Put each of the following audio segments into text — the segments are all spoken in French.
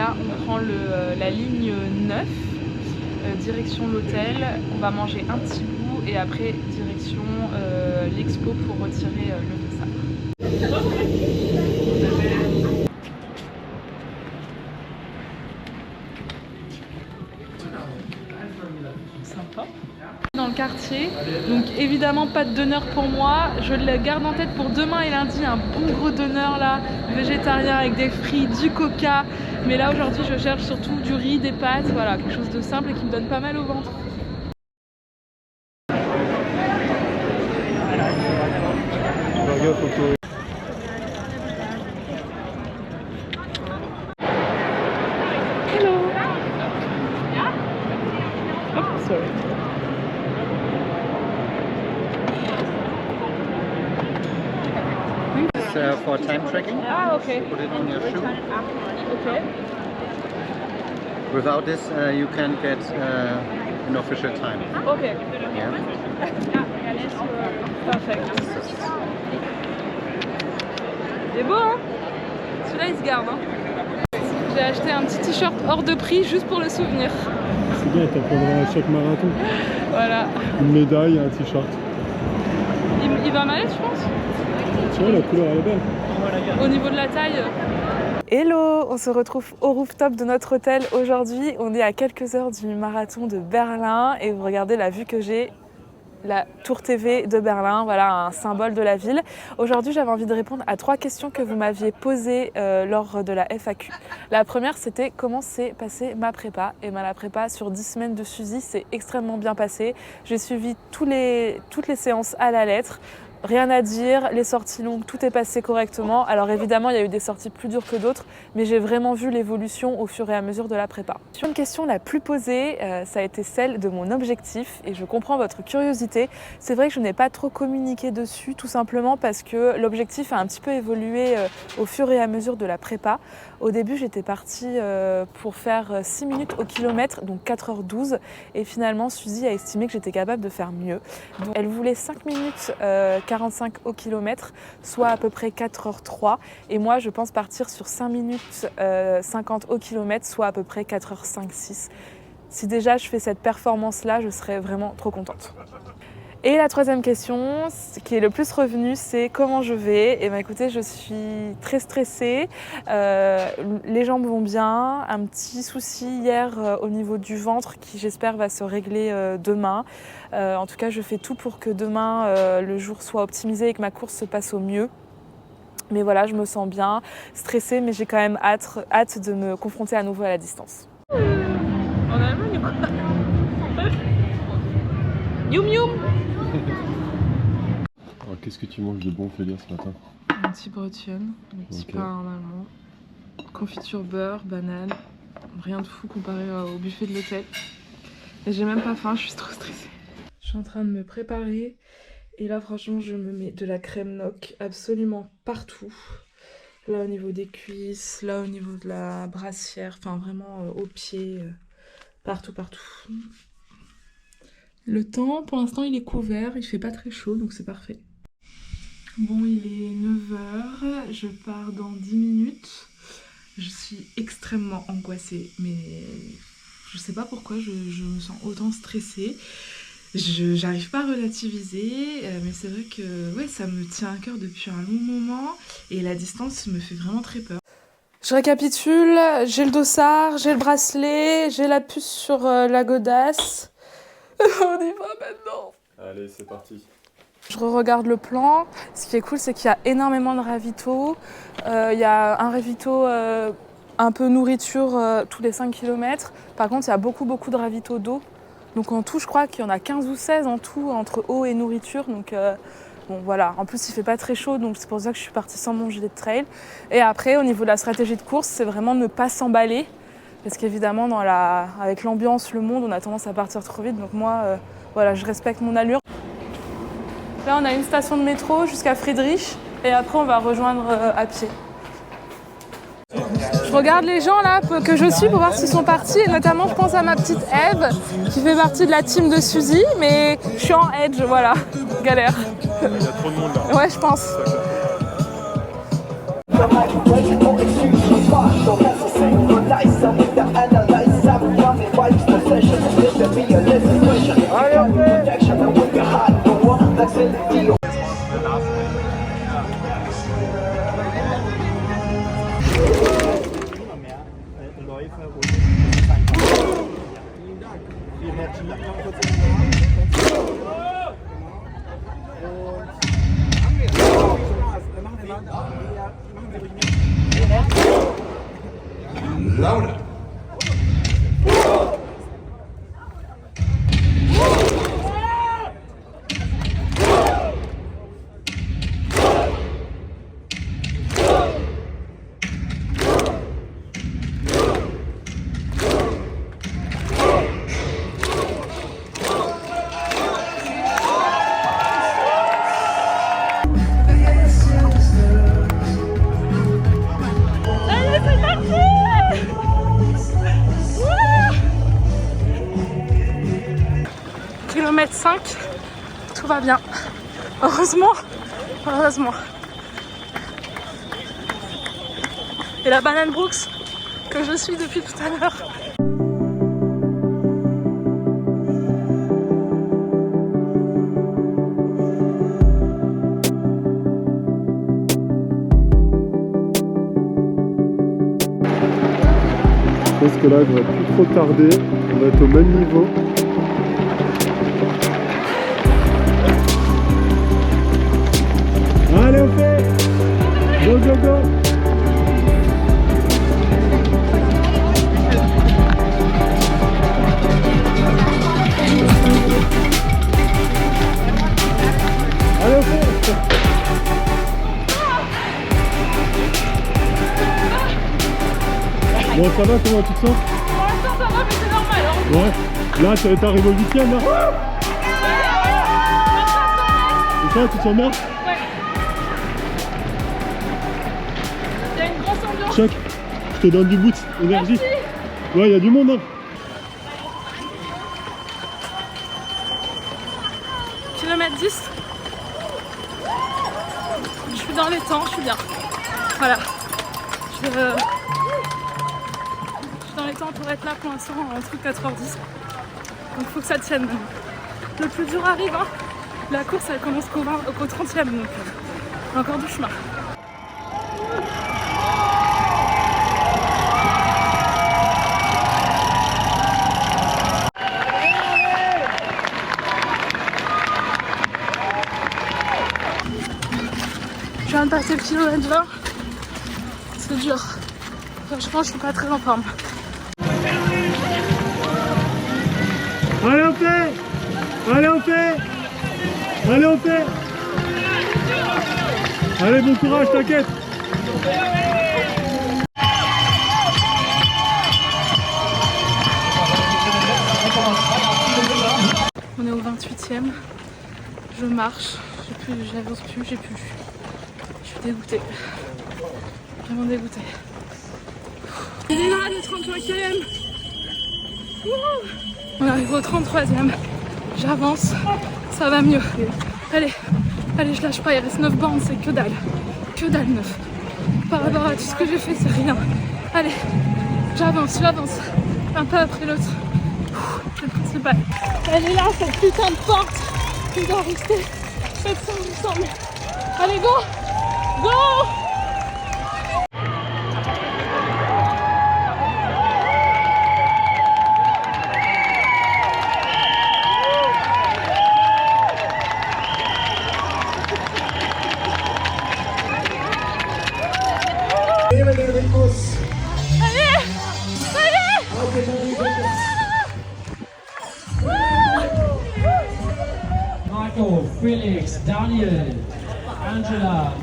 là, on prend la ligne 9, direction l'hôtel. On va manger un petit bout et après direction l'expo pour retirer le dossard. Sympa. Dans le quartier, donc évidemment pas de donneur pour moi, je le garde en tête pour demain et lundi, un bon gros donneur là, végétarien avec des frites, du coca, mais là aujourd'hui je cherche surtout du riz, des pâtes, voilà, quelque chose de simple et qui me donne pas mal au ventre. Hello. Oh, sorry. For time tracking. Ah, okay. Put it on your shoe. Okay. Without this, you can't get an official time. Okay. Yeah. Perfect. Il est beau, hein? Celui-là, il se garde, hein? J'ai acheté un petit t-shirt hors de prix juste pour le souvenir. C'est bien, t'en prendras à chaque marathon. Voilà. Une médaille et un t-shirt. Il va m'aller, je pense. Tiens, la couleur elle est belle. Au niveau de la taille. Hello, on se retrouve au rooftop de notre hôtel aujourd'hui. On est à quelques heures du marathon de Berlin et vous regardez la vue que j'ai. La Tour TV de Berlin, voilà un symbole de la ville. Aujourd'hui, j'avais envie de répondre à 3 questions que vous m'aviez posées lors de la FAQ. La première, c'était comment s'est passée ma prépa. Et la prépa sur 10 semaines de Suzy, c'est extrêmement bien passé. J'ai suivi toutes les séances à la lettre. Rien à dire, les sorties longues, tout est passé correctement. Alors évidemment, il y a eu des sorties plus dures que d'autres, mais j'ai vraiment vu l'évolution au fur et à mesure de la prépa. Sur une question la plus posée, ça a été celle de mon objectif, et je comprends votre curiosité. C'est vrai que je n'ai pas trop communiqué dessus, tout simplement parce que l'objectif a un petit peu évolué au fur et à mesure de la prépa. Au début, j'étais partie pour faire 6 minutes au kilomètre, donc 4h12, et finalement, Suzy a estimé que j'étais capable de faire mieux. Donc, elle voulait 5 minutes 45 au kilomètre, soit à peu près 4h03, et moi, je pense partir sur 5 minutes 50 au kilomètre, soit à peu près 4h05-6. Si déjà je fais cette performance-là, je serais vraiment trop contente. Et la troisième question, qui est le plus revenue, c'est comment je vais. Et bien écoutez, je suis très stressée, les jambes vont bien, un petit souci hier au niveau du ventre qui j'espère va se régler demain. En tout cas, je fais tout pour que demain le jour soit optimisé et que ma course se passe au mieux. Mais voilà, je me sens bien, stressée, mais j'ai quand même hâte de me confronter à nouveau à la distance. En Allemagne ou quoi? Youm youm. Alors, qu'est-ce que tu manges de bon, Félia, ce matin? Un petit brötchen, un petit pain en allemand, confiture beurre, banane, rien de fou comparé au buffet de l'hôtel. Et j'ai même pas faim, je suis trop stressée. Je suis en train de me préparer et là franchement je me mets de la crème Noc absolument partout. Là au niveau des cuisses, là au niveau de la brassière, enfin vraiment aux pieds, partout. Le temps pour l'instant il est couvert, il fait pas très chaud donc c'est parfait. Bon, il est 9h, je pars dans 10 minutes. Je suis extrêmement angoissée, mais je sais pas pourquoi je me sens autant stressée. J'arrive pas à relativiser, mais c'est vrai que ouais, ça me tient à cœur depuis un long moment et la distance me fait vraiment très peur. Je récapitule, j'ai le dossard, j'ai le bracelet, j'ai la puce sur la godasse. On y va maintenant. Allez, c'est parti. Je regarde le plan. Ce qui est cool, c'est qu'il y a énormément de ravitaux. Il y a un ravito un peu nourriture tous les 5 km. Par contre, il y a beaucoup de ravitaux d'eau. Donc en tout, je crois qu'il y en a 15 ou 16 en tout entre eau et nourriture. Donc bon voilà, en plus il fait pas très chaud, donc c'est pour ça que je suis partie sans mon gilet de trail. Et après, au niveau de la stratégie de course, c'est vraiment ne pas s'emballer. Parce qu'évidemment, avec l'ambiance, le monde, on a tendance à partir trop vite. Donc moi, voilà, je respecte mon allure. Là, on a une station de métro jusqu'à Friedrich et après, on va rejoindre à pied. Je regarde les gens là que je suis pour voir s'ils sont partis et notamment, je pense à ma petite Eve qui fait partie de la team de Suzy, mais je suis en edge, voilà, galère. Il y a trop de monde là. Ouais, je pense. Louder. Kilomètre 5, tout va bien. Heureusement, heureusement. Et la Banane Brooks que je suis depuis tout à l'heure. Je pense que là, je vais plus trop tarder. On va être au même niveau. Allez, on fait! Go, go, go! Allez, on fait! Bon, ça va, comment tu te sens? Pour l'instant ça va, mais c'est normal. Hein. Ouais. Là, t'arrives au 8ème, là? C'est ça, tu te sens bien? Ouais. Il y a une grosse ambiance. Choc, je te donne du boot, énergie. Merci. Ouais, il y a du monde, hein. Kilomètre 10. Je suis dans les temps, je suis bien. Voilà. Je suis dans les temps pour être là pour l'instant en truc 4h10. Donc faut que ça tienne. Le plus dur arrive, hein. La course elle commence qu'au 30e, donc encore du chemin. Je viens de passer le kilomètre 20. C'est dur. Franchement, je suis pas très en forme. Allez, on fait! Allez, on fait! Allez, on fait! Allez, bon courage, t'inquiète! On est au 28e. Je marche. J'avance plus, j'ai plus. Je suis dégoûtée. Vraiment dégoûtée. Il est là, le 35e. On arrive au 33e. J'avance. Ça va mieux. Allez, allez, je lâche pas. Il reste 9 bandes, c'est que dalle. Que dalle 9. Par rapport à tout ce que j'ai fait, c'est rien. Allez, j'avance. Un pas après l'autre. C'est le principal. Elle est là, cette putain de porte. Il doit rester 700 mètres. Allez, go! Go! Michael, Felix, Daniel, Angela.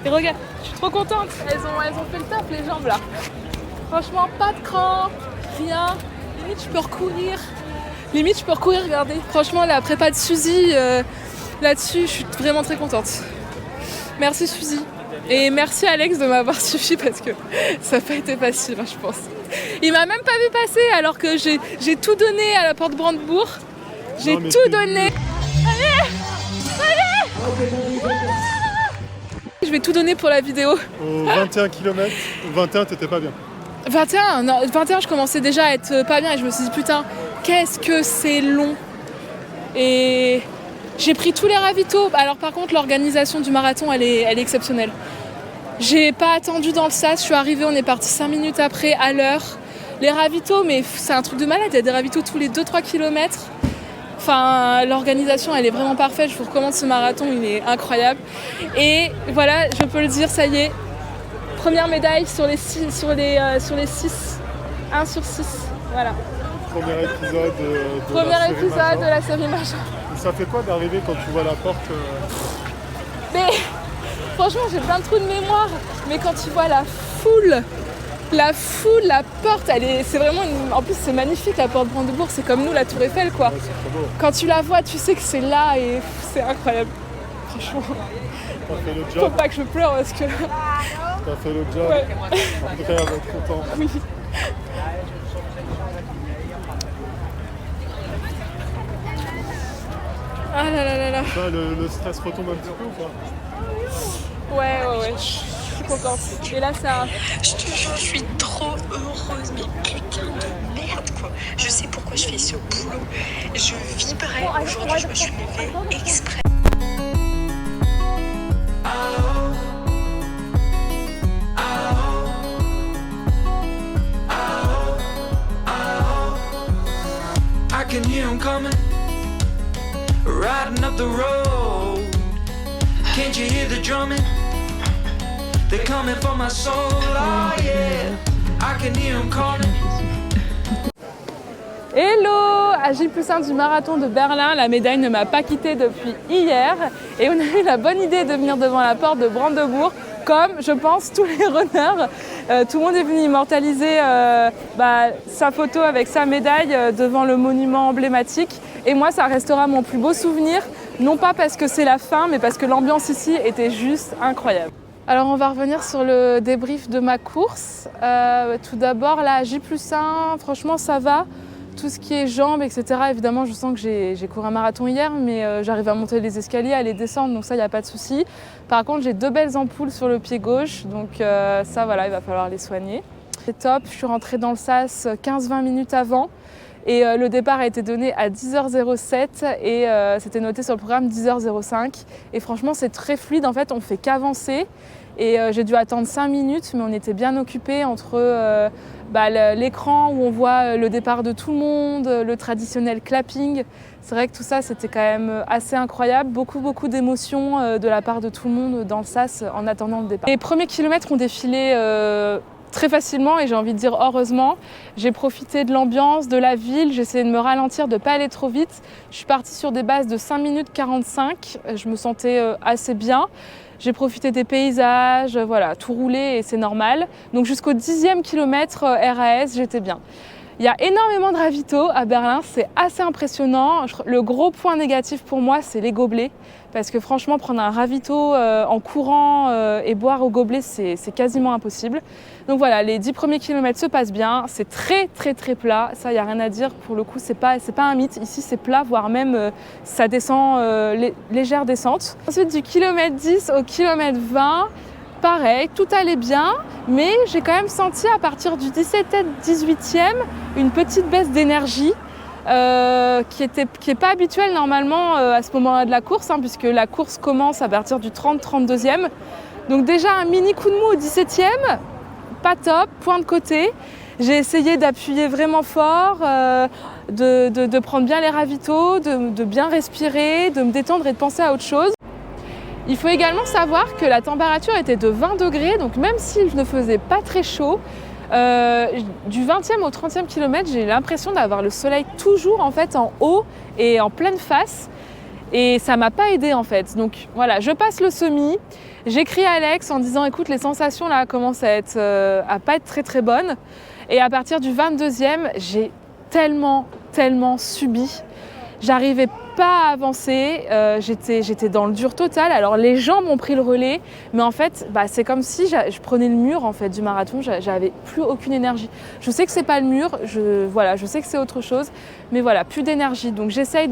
Et regarde, je suis trop contente. Elles ont fait le taf, les jambes là. Franchement, pas de crampes, rien. Limite, je peux recourir, regardez. Franchement, la prépa de Suzy, là-dessus, je suis vraiment très contente. Merci Suzy. Et merci Alex de m'avoir suivi parce que ça n'a pas été facile, hein, je pense. Il m'a même pas vu passer alors que j'ai tout donné à la porte Brandebourg. J'ai tout donné. Allez! Je vais tout donner pour la vidéo. Au 21 km, 21 t'étais pas bien. 21 je commençais déjà à être pas bien et je me suis dit putain, qu'est-ce que c'est long. Et j'ai pris tous les ravitaux. Alors par contre l'organisation du marathon elle est exceptionnelle. J'ai pas attendu dans le sas, je suis arrivée, on est parti 5 minutes après à l'heure. Les ravitaux, mais c'est un truc de malade, il y a des ravitaux tous les 2-3 km. Enfin, l'organisation, elle est vraiment parfaite. Je vous recommande ce marathon, il est incroyable. Et voilà, je peux le dire, ça y est. Première médaille sur les 6. 1 sur 6. Voilà. Premier épisode de la série Major. Ça fait quoi d'arriver quand tu vois la porte Mais franchement, j'ai plein de trous de mémoire. Mais quand tu vois la foule, la porte, c'est vraiment en plus, c'est magnifique, la porte Brandebourg. C'est comme nous, la Tour Eiffel, quoi. Ouais, c'est trop beau. Quand tu la vois, tu sais que c'est là et c'est incroyable. Franchement, T'as fait le faut job. pas que je pleure parce que... T'as fait le job. Ouais. Andrea va être content. Oui. Ah là là là là. Ça, le stress retombe un petit peu ou pas? Ouais. Je suis contente. Et là, ça... Je te jure, je suis trop heureuse, mais putain de merde quoi. Je sais pourquoi je fais ce boulot. Je vibrais aujourd'hui, je me suis levée exprès. I can hear 'em coming, riding up the road. Can't you hear the drumming? They're coming for my soul, oh yeah. I can hear 'em calling. Hello! À J+1 du marathon de Berlin, la médaille ne m'a pas quittée depuis hier et on a eu la bonne idée de venir devant la porte de Brandebourg, comme je pense tous les runners. Tout le monde est venu immortaliser sa photo avec sa médaille devant le monument emblématique. Et moi, ça restera mon plus beau souvenir, non pas parce que c'est la fin, mais parce que l'ambiance ici était juste incroyable. Alors on va revenir sur le débrief de ma course. Tout d'abord, là, J+1, franchement ça va. Tout ce qui est jambes, etc. Évidemment, je sens que j'ai couru un marathon hier, mais j'arrive à monter les escaliers, à les descendre, donc ça, il n'y a pas de souci. Par contre, j'ai 2 belles ampoules sur le pied gauche, donc ça, voilà, il va falloir les soigner. C'est top, je suis rentrée dans le sas 15-20 minutes avant. Et le départ a été donné à 10h07 et c'était noté sur le programme 10h05. Et franchement, c'est très fluide. En fait, on fait qu'avancer. Et j'ai dû attendre 5 minutes, mais on était bien occupés entre l'écran où on voit le départ de tout le monde, le traditionnel clapping. C'est vrai que tout ça, c'était quand même assez incroyable. Beaucoup d'émotions de la part de tout le monde dans le sas en attendant le départ. Les premiers kilomètres ont défilé très facilement et j'ai envie de dire heureusement. J'ai profité de l'ambiance, de la ville, j'ai essayé de me ralentir, de ne pas aller trop vite. Je suis partie sur des bases de 5 minutes 45, je me sentais assez bien. J'ai profité des paysages, voilà, tout roulé et c'est normal. Donc jusqu'au 10e kilomètre RAS, j'étais bien. Il y a énormément de ravitaux à Berlin, c'est assez impressionnant. Le gros point négatif pour moi, c'est les gobelets. Parce que franchement, prendre un ravito en courant et boire au gobelet, c'est quasiment impossible. Donc voilà, les 10 premiers kilomètres se passent bien. C'est très plat, ça, il n'y a rien à dire. Pour le coup, c'est pas un mythe. Ici, c'est plat, voire même ça descend, légère descente. Ensuite, du kilomètre 10 au kilomètre 20, pareil, tout allait bien. Mais j'ai quand même senti à partir du 17e-18e une petite baisse d'énergie. Qui est pas habituel normalement à ce moment-là de la course, puisque la course commence à partir du 30-32e. Donc déjà un mini coup de mou au 17e, pas top, point de côté. J'ai essayé d'appuyer vraiment fort, de prendre bien les ravitaux, de bien respirer, de me détendre et de penser à autre chose. Il faut également savoir que la température était de 20 degrés, donc même s'il ne faisait pas très chaud, du 20e au 30e kilomètre, j'ai l'impression d'avoir le soleil toujours en fait en haut et en pleine face. Et ça m'a pas aidé en fait. Donc voilà, je passe le semi. J'écris à Alex en disant écoute, les sensations là commencent à pas être très bonnes. Et à partir du 22e, j'ai tellement subi. J'arrivais pas à avancer, j'étais dans le dur total. Alors les gens m'ont pris le relais, mais en fait, c'est comme si je prenais le mur en fait du marathon. J'avais plus aucune énergie. Je sais que c'est pas le mur, je sais que c'est autre chose, mais voilà, plus d'énergie. Donc j'essaye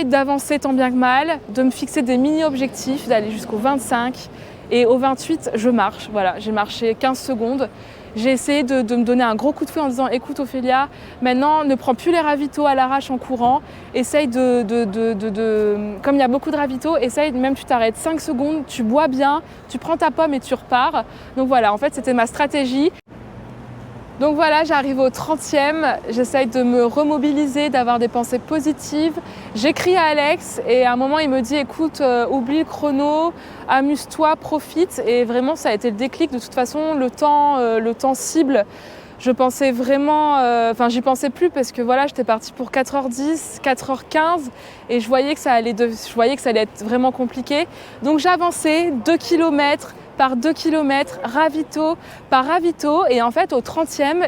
d'avancer tant bien que mal, de me fixer des mini-objectifs, d'aller jusqu'au 25 et au 28, je marche. Voilà, j'ai marché 15 secondes. J'ai essayé de me donner un gros coup de fouet en disant écoute Ophélia, maintenant ne prends plus les ravitaux à l'arrache en courant, essaye comme il y a beaucoup de ravitaux, essaye, même tu t'arrêtes 5 secondes, tu bois bien, tu prends ta pomme et tu repars. Donc voilà, en fait c'était ma stratégie. Donc voilà, j'arrive au 30e, j'essaye de me remobiliser, d'avoir des pensées positives. J'écris à Alex et à un moment il me dit écoute, oublie le chrono, amuse-toi, profite. Et vraiment ça a été le déclic. De toute façon, le temps cible, je pensais vraiment, j'y pensais plus parce que voilà, j'étais partie pour 4h10, 4h15 et je voyais que ça allait être vraiment compliqué. Donc j'avançais 2 km par 2 km, ravito par ravito. Et en fait, au 30e,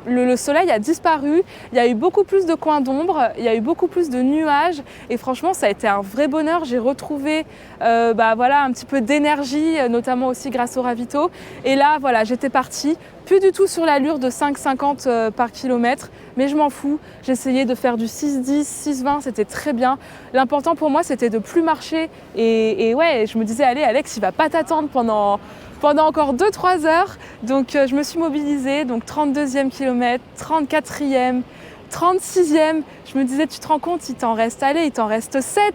le soleil a disparu. Il y a eu beaucoup plus de coins d'ombre, il y a eu beaucoup plus de nuages. Et franchement, ça a été un vrai bonheur. J'ai retrouvé un petit peu d'énergie, notamment aussi grâce au ravito. Et là, voilà, j'étais partie. Plus du tout sur l'allure de 5,50 par kilomètre, mais je m'en fous. J'essayais de faire du 6,10, 6,20, c'était très bien. L'important pour moi, c'était de plus marcher. Et ouais, je me disais, allez, Alex, il va pas t'attendre pendant encore 2-3 heures. Donc je me suis mobilisée, donc 32e kilomètre, 34e, 36e. Je me disais, tu te rends compte, il t'en reste 7,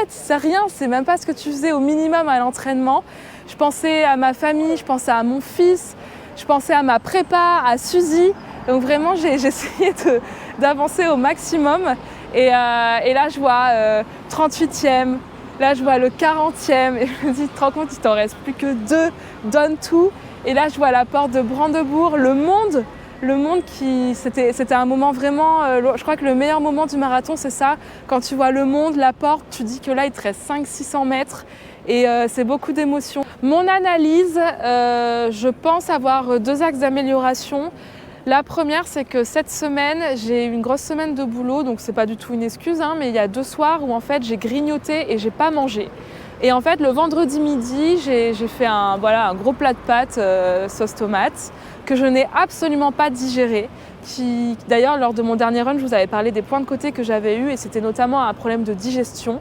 c'est rien, c'est même pas ce que tu faisais au minimum à l'entraînement. Je pensais à ma famille, je pensais à mon fils. Je pensais à ma prépa, à Suzy. Donc vraiment, j'ai essayé d'avancer au maximum. Et là, je vois 38e. Là, je vois le 40e. Et je me dis, tu te rends compte, il t'en reste plus que 2. Donne tout. Et là, je vois la porte de Brandebourg. Le monde c'était un moment vraiment... je crois que le meilleur moment du marathon, c'est ça. Quand tu vois le monde, la porte, tu dis que là, il te reste 500-600 mètres. Et c'est beaucoup d'émotions. Mon analyse, je pense avoir 2 axes d'amélioration. La première, c'est que cette semaine, j'ai eu une grosse semaine de boulot, donc c'est pas du tout une excuse, mais il y a 2 soirs où en fait j'ai grignoté et j'ai pas mangé. Et en fait, le vendredi midi, j'ai fait un gros plat de pâtes sauce tomate que je n'ai absolument pas digéré. D'ailleurs, lors de mon dernier run, je vous avais parlé des points de côté que j'avais eus et c'était notamment un problème de digestion.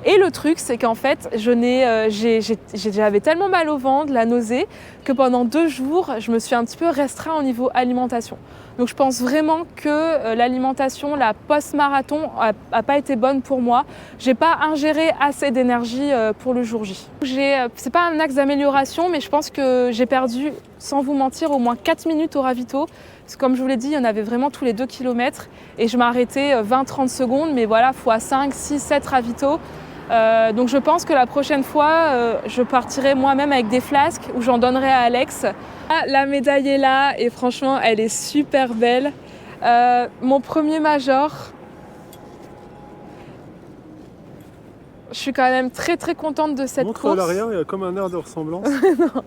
Et le truc, c'est qu'en fait, j'avais tellement mal au ventre, la nausée, que pendant 2 jours, je me suis un petit peu restreint au niveau alimentation. Donc je pense vraiment que l'alimentation, la post-marathon, n'a pas été bonne pour moi. J'ai pas ingéré assez d'énergie pour le jour J. C'est pas un axe d'amélioration, mais je pense que j'ai perdu, sans vous mentir, au moins 4 minutes au ravito. Parce que comme je vous l'ai dit, il y en avait vraiment tous les 2 km. Et je m'arrêtais 20-30 secondes, mais voilà, fois 5, 6, 7 ravitaux. Donc je pense que la prochaine fois, je partirai moi-même avec des flasques où j'en donnerai à Alex. Ah, la médaille est là et franchement, elle est super belle. Mon premier major. Je suis quand même très très contente de cette course. Montre à l'arrière, il y a comme un air de ressemblance. Non.